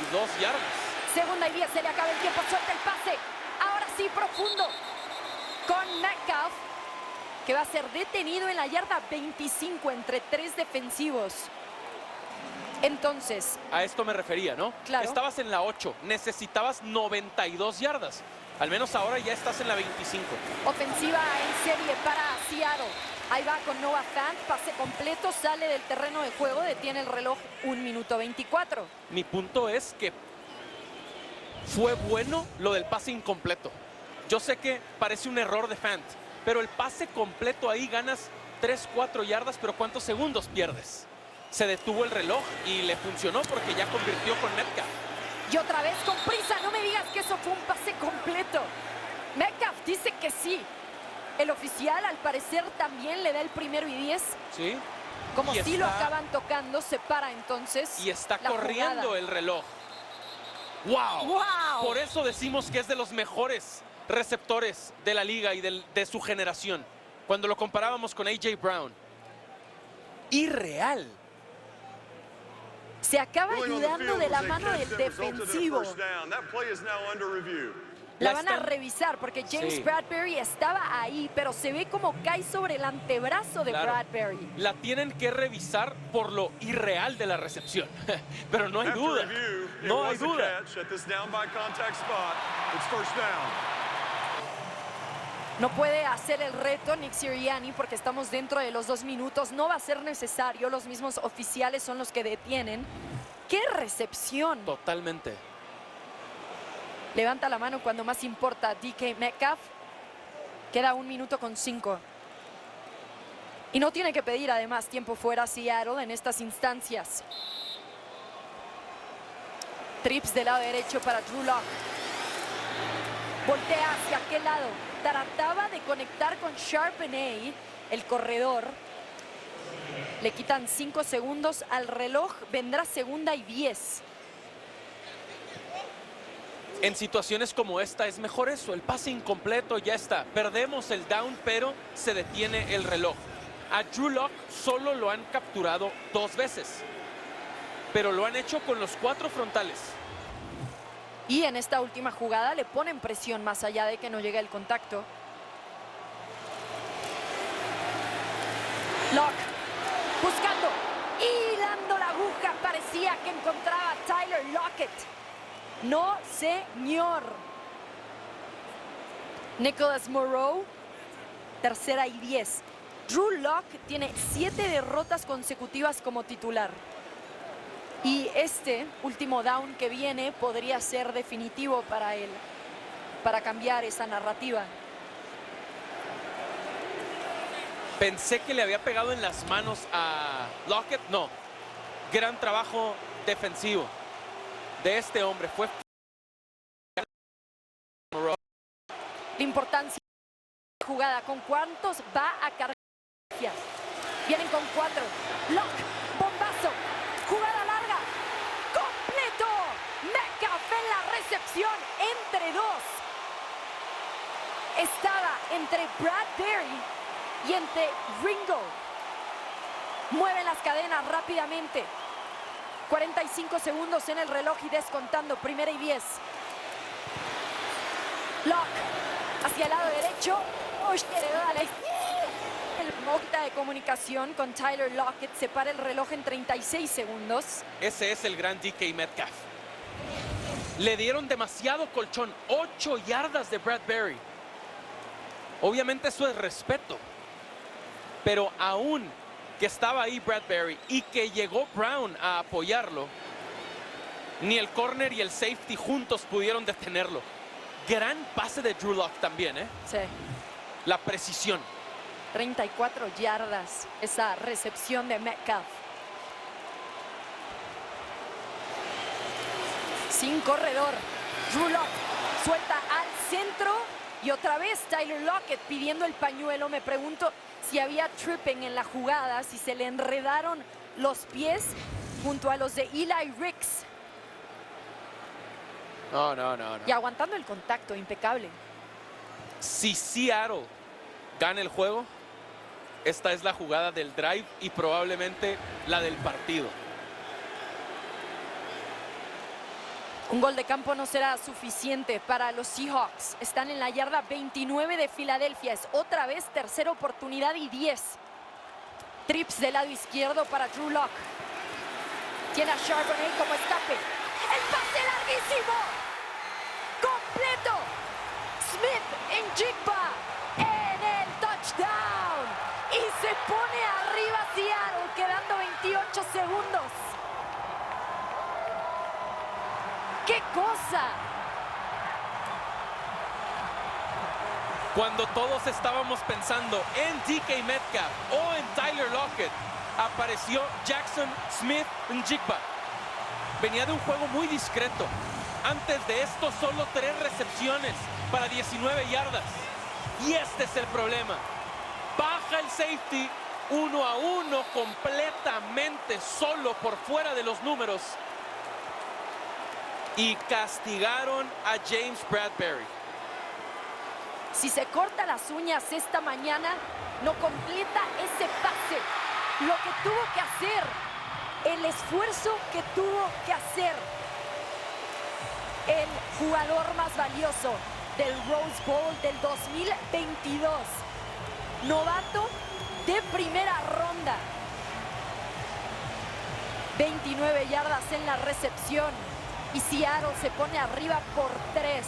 32 yardas. Segunda y 10, se le acaba el tiempo, suelta el pase. Ahora sí, profundo. Con Metcalf, que va a ser detenido en la yarda 25 entre 3 defensivos. Entonces, a esto me refería, ¿no? Claro. Estabas en la 8, necesitabas 92 yardas. Al menos ahora ya estás en la 25. Ofensiva en serie para Seattle. Ahí va con Noah Fant, pase completo, sale del terreno de juego, detiene el reloj 1 minuto 24. Mi punto es que fue bueno lo del pase incompleto. Yo sé que parece un error de Fant, pero el pase completo ahí ganas 3, 4 yardas, pero ¿cuántos segundos pierdes? Se detuvo el reloj y le funcionó porque ya convirtió con Metcalf. Y otra vez con prisa, no me digas que eso fue un pase completo. Metcalf dice que sí. El oficial al parecer también le da el 1º y 10. Sí. Como Y si lo acaban tocando, se para entonces. Y está la corriendo jugada. el reloj. ¡Wow! ¡Wow! Por eso decimos que es de los mejores receptores de la liga y de su generación. Cuando lo comparábamos con A.J. Brown. Irreal. Se acaba ayudando de la mano del defensivo. La van a revisar porque James Sí. Bradbury estaba ahí, pero se ve como cae sobre el antebrazo de Claro. Bradbury. La tienen que revisar por lo irreal de la recepción. Pero no hay duda. No hay duda. No puede hacer el reto Nick Sirianni porque estamos dentro de los 2 minutos. No va a ser necesario. Los mismos oficiales son los que detienen. ¡Qué recepción! Totalmente. Levanta la mano cuando más importa DK Metcalf. Queda 1 minuto con 5. Y no tiene que pedir además tiempo fuera Seattle en estas instancias. Trips del lado derecho para Drew Lock. Voltea hacia aquel lado. Trataba de conectar con Charbonnet, el corredor. Le quitan 5 segundos al reloj. Vendrá segunda y 10. En situaciones como esta es mejor eso, el pase incompleto, ya está. Perdemos el down, pero se detiene el reloj. A Drew Lock solo lo han capturado 2 veces, pero lo han hecho con los 4 frontales. Y en esta última jugada le ponen presión más allá de que no llegue el contacto. Lock buscando, hilando la aguja. Parecía que encontraba a Tyler Lockett. No, señor. Nicholas Morrow, tercera y 10. Drew Lock tiene 7 derrotas consecutivas como titular. Y este último down que viene podría ser definitivo para él, para cambiar esa narrativa. Pensé que le había pegado en las manos a Lockett. No. Gran trabajo defensivo de este hombre. Fue La importancia de la jugada. ¿Con cuántos va a cargar? Vienen con 4. Lock, bombazo. Jugada larga. Completo. Metcalf en la recepción. Entre 2. Estaba entre Bradbury y entre Ringo. Mueven las cadenas rápidamente. 45 segundos en el reloj y descontando. Primera y 10. Lock hacia el lado derecho. El nota de comunicación con Tyler Lockett separa el reloj en 36 segundos. Ese es el gran DK Metcalf. Le dieron demasiado colchón. 8 yardas de Bradbury. Obviamente eso es respeto. Pero aún que estaba ahí Bradbury y que llegó Brown a apoyarlo, ni el corner y el safety juntos pudieron detenerlo. Gran pase de Drew Lock también, ¿eh? Sí. La precisión. 34 yardas esa recepción de Metcalf. Sin corredor. Drew Lock suelta al centro y otra vez Tyler Lockett pidiendo el pañuelo. Me pregunto si había tripping en la jugada, si se le enredaron los pies junto a los de Eli Ricks. No. Y aguantando el contacto, impecable. Si Seattle gana el juego, esta es la jugada del drive y probablemente la del partido. Un gol de campo no será suficiente para los Seahawks. Están en la yarda 29 de Filadelfia. Es otra vez tercera oportunidad y 10. Trips del lado izquierdo para Drew Lock. Tiene a Charbonnet como escape. ¡El pase larguísimo! ¡Completo! Smith-Njigba en el touchdown. Y se pone arriba Seattle, quedando 28 segundos. ¡Qué cosa! Cuando todos estábamos pensando en DK Metcalf o en Tyler Lockett, apareció Jackson Smith-Njigba. Venía de un juego muy discreto. Antes de esto, solo 3 recepciones para 19 yardas. Y este es el problema. Baja el safety 1 a 1, completamente solo por fuera de los números. Y castigaron a James Bradberry. Si se corta las uñas esta mañana, no completa ese pase. Lo que tuvo que hacer, el esfuerzo que tuvo que hacer el jugador más valioso del Rose Bowl del 2022. Novato de primera ronda. 29 yardas en la recepción. Y Seattle se pone arriba por 3.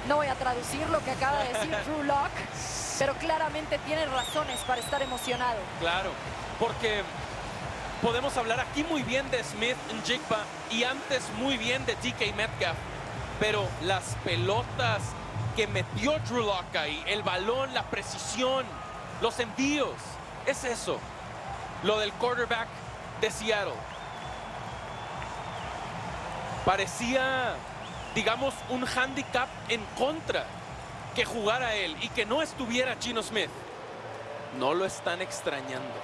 No voy a traducir lo que acaba de decir Drew Lock, pero claramente tiene razones para estar emocionado. Claro, porque podemos hablar aquí muy bien de Smith-Njigba y antes muy bien de DK Metcalf, pero las pelotas que metió Drew Lock ahí, el balón, la precisión, los envíos, es eso, lo del quarterback de Seattle. Parecía, digamos, un handicap en contra que jugara él y que no estuviera Geno Smith. No lo están extrañando.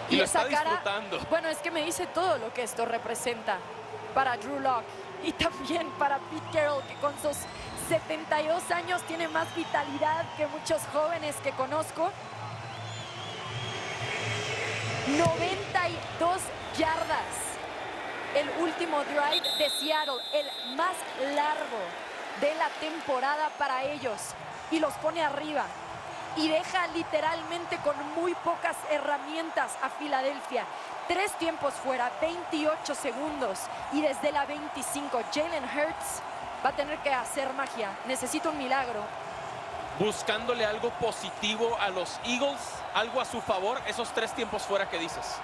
Y lo esa está disfrutando. Bueno, es que me dice todo lo que esto representa para Drew Lock y también para Pete Carroll, que con sus 72 años tiene más vitalidad que muchos jóvenes que conozco. 92 yardas. El último drive de Seattle, el más largo de la temporada para ellos. Y los pone arriba. Y deja literalmente con muy pocas herramientas a Filadelfia. 3 tiempos fuera, 28 segundos. Y desde la 25, Jalen Hurts va a tener que hacer magia. Necesita un milagro. Buscándole algo positivo a los Eagles, algo a su favor, esos 3 tiempos fuera que dices.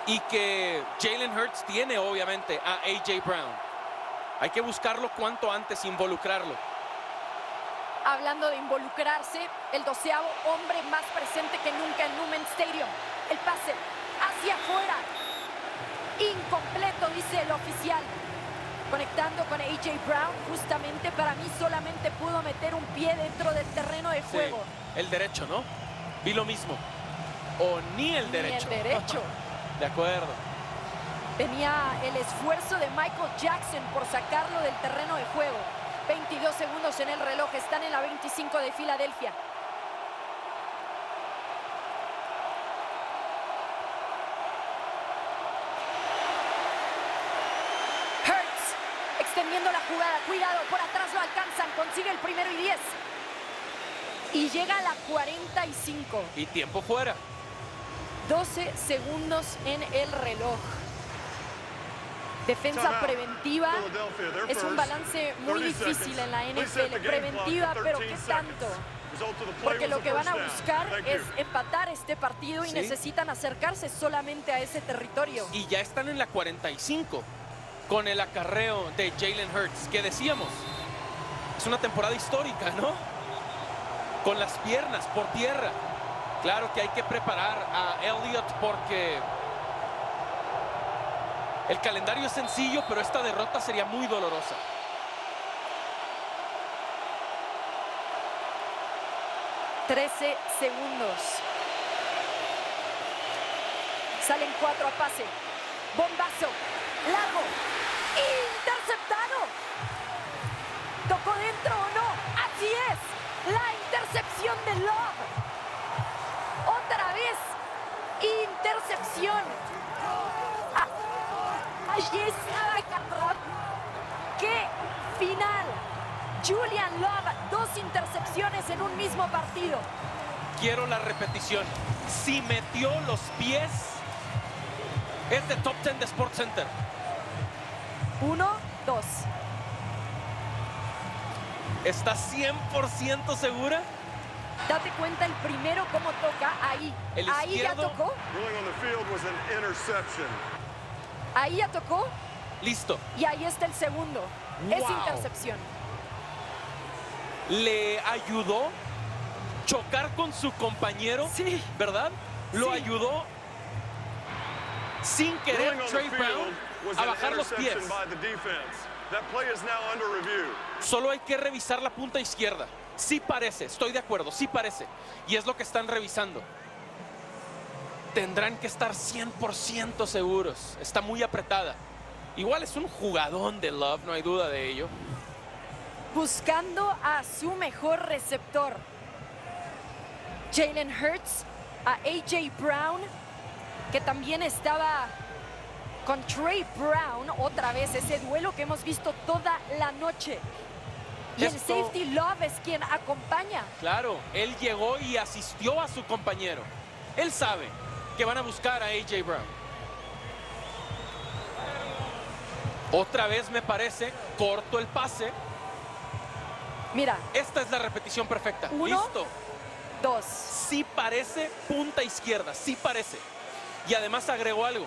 Y que Jalen Hurts tiene obviamente a A.J. Brown. Hay que buscarlo cuanto antes, involucrarlo. Hablando de involucrarse, el 12º hombre más presente que nunca en Lumen Stadium. El pase hacia afuera. Incompleto, dice el oficial. Conectando con A.J. Brown, justamente para mí solamente pudo meter un pie dentro del terreno de juego. Sí, el derecho, ¿no? Vi lo mismo. O ni el derecho. Ni el derecho. De acuerdo. Tenía el esfuerzo de Michael Jackson por sacarlo del terreno de juego. 22 segundos en el reloj, están en la 25 de Filadelfia. Hurts extendiendo la jugada, cuidado, por atrás lo alcanzan, consigue el 1º y 10. Y llega a la 45. Y tiempo fuera. 12 segundos en el reloj. Defensa preventiva es un balance muy difícil en la NFL. Preventiva, pero ¿qué tanto? Porque lo que van a buscar es empatar este partido y necesitan acercarse solamente a ese territorio. Y ya están en la 45 con el acarreo de Jalen Hurts, que decíamos, es una temporada histórica, ¿no? Con las piernas por tierra. Claro que hay que preparar a Elliott porque el calendario es sencillo, pero esta derrota sería muy dolorosa. ...13 segundos. Salen 4 a pase. Bombazo. Largo. Interceptado. ¿Tocó dentro o no? Así es. La intercepción de Love. Otra vez. Intercepción. Allí estaba. ¡Qué final! Julian Love, 2 intercepciones en un mismo partido. Quiero la repetición. Si metió los pies, es de top 10 de Sports Center. 1, 2. ¿Estás 100% segura? Date cuenta el primero cómo toca ahí. El Ahí ya izquierdo. tocó. Ruling on the field was an interception. Ahí ya tocó. Listo. Y ahí está el segundo. Es Wow. intercepción. Le ayudó chocar con su compañero, Sí. ¿verdad? Lo Sí. ayudó sin querer Ruling on the Trey field Brown was a an bajar los pies. interception by the defense. That play is now under review. Solo hay que revisar la punta izquierda. Sí parece, estoy de acuerdo, sí parece. Y es lo que están revisando. Tendrán que estar 100% seguros. Está muy apretada. Igual es un jugadón de Love, no hay duda de ello. Buscando a su mejor receptor. Jalen Hurts, a AJ Brown, que también estaba con Trey Brown, otra vez ese duelo que hemos visto toda la noche. Y el Esto- safety Love es quien acompaña. Claro, él llegó y asistió a su compañero. Él sabe que van a buscar a AJ Brown. Otra vez me parece corto el pase. Mira, Esta es la repetición perfecta. 1, Listo. 2. Sí parece punta izquierda, sí parece. Y además agregó algo.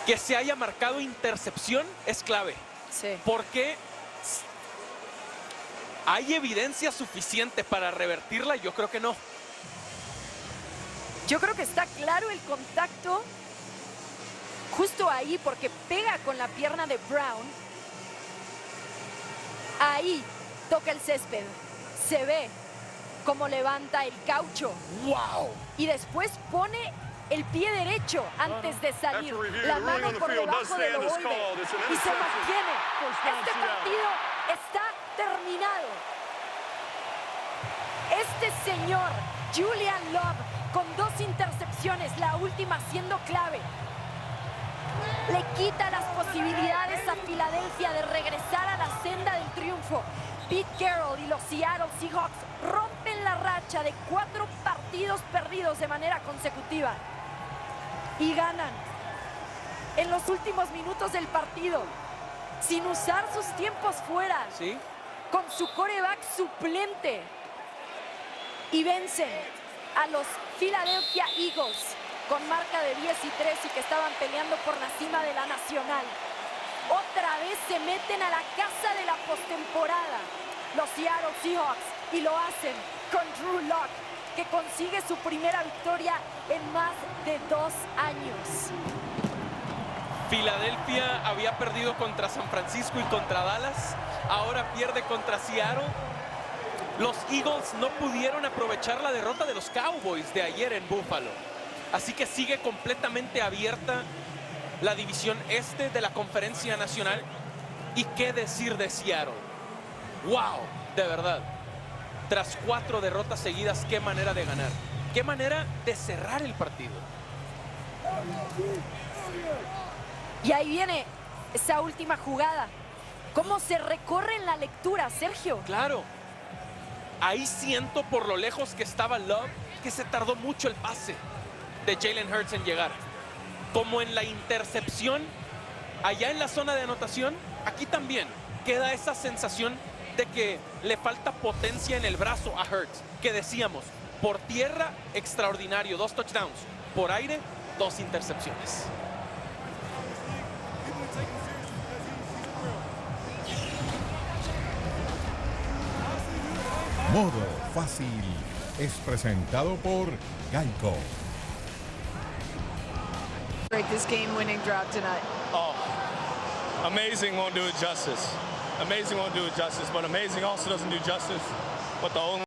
Que se haya marcado intercepción es clave. Sí. Porque ¿hay evidencia suficiente para revertirla? Yo creo que no. Yo creo que está claro el contacto justo ahí porque pega con la pierna de Brown. Ahí toca el césped. Se ve cómo levanta el caucho ¡Wow! y después pone el pie derecho antes de salir. After review, La the ruling mano on the por field does debajo del stand as ovoide called. It's an y se interception. mantiene. First down, Este Seattle. partido está terminado. Este señor, Julian Love, con 2 intercepciones, la última siendo clave, le quita las posibilidades a Filadelfia de regresar a la senda del triunfo. Pete Carroll y los Seattle Seahawks rompen la racha de 4 partidos perdidos de manera consecutiva y ganan en los últimos minutos del partido sin usar sus tiempos fuera, ¿Sí? con su quarterback suplente, y vencen a los Philadelphia Eagles con marca de 10-3 y que estaban peleando por la cima de la nacional. Otra vez se meten a la casa de la postemporada los Seattle Seahawks y lo hacen con Drew Lock, que consigue su primera victoria en más de 2 años. Filadelfia había perdido contra San Francisco y contra Dallas. Ahora pierde contra Seattle. Los Eagles no pudieron aprovechar la derrota de los Cowboys de ayer en Buffalo. Así que sigue completamente abierta la división este de la Conferencia Nacional. ¿Y qué decir de Seattle? ¡Wow! De verdad. Tras 4 derrotas seguidas, qué manera de ganar. Qué manera de cerrar el partido. Y ahí viene esa última jugada. ¿Cómo se recorre en la lectura, Sergio? Claro. Ahí siento por lo lejos que estaba Love que se tardó mucho el pase de Jalen Hurts en llegar. Como en la intercepción, allá en la zona de anotación, aquí también queda esa sensación de que le falta potencia en el brazo a Hurts. Que decíamos, por tierra, extraordinario, 2 touchdowns. Por aire, 2 intercepciones. Modo Fácil es presentado por Geico. Break this game-winning drive tonight. Oh, amazing won't do it justice. Amazing won't do it justice, but amazing also doesn't do justice. But the only